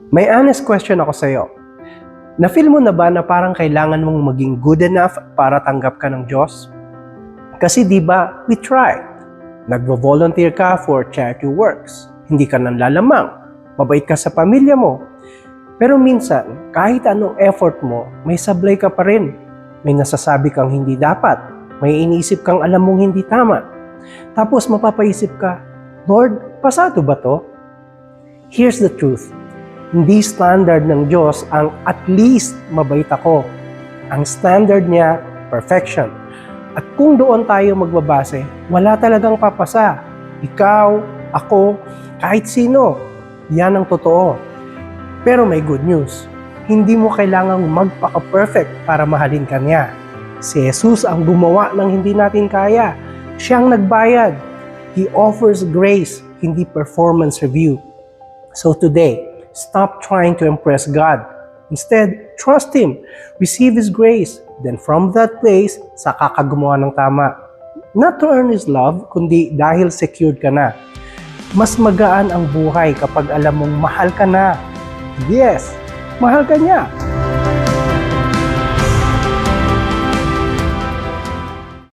May honest question ako sa'yo. Na-feel mo na ba na parang kailangan mong maging good enough para tanggap ka ng Diyos? Kasi di ba, we try. Nagvo-volunteer ka for charity works. Hindi ka nanlalamang. Mabait ka sa pamilya mo. Pero minsan, kahit anong effort mo, may sablay ka pa rin. May nasasabi kang hindi dapat. May iniisip kang alam mong hindi tama. Tapos mapapaisip ka, Lord, pasado ba to? Here's the truth. Hindi standard ng Diyos ang at least mabait ako. Ang standard niya, perfection. At kung doon tayo magbabase, wala talagang papasa. Ikaw, ako, kahit sino. Yan ang totoo. Pero may good news. Hindi mo kailangang magpaka-perfect para mahalin ka niya. Si Jesus ang gumawa ng hindi natin kaya. Siyang nagbayad. He offers grace, hindi performance review. So today, stop trying to impress God. Instead, trust Him. Receive His grace. Then from that place, saka ka gumawa ng tama. Not to earn His love, kundi dahil secured ka na. Mas magaan ang buhay kapag alam mong mahal ka na. Yes, mahal ka niya.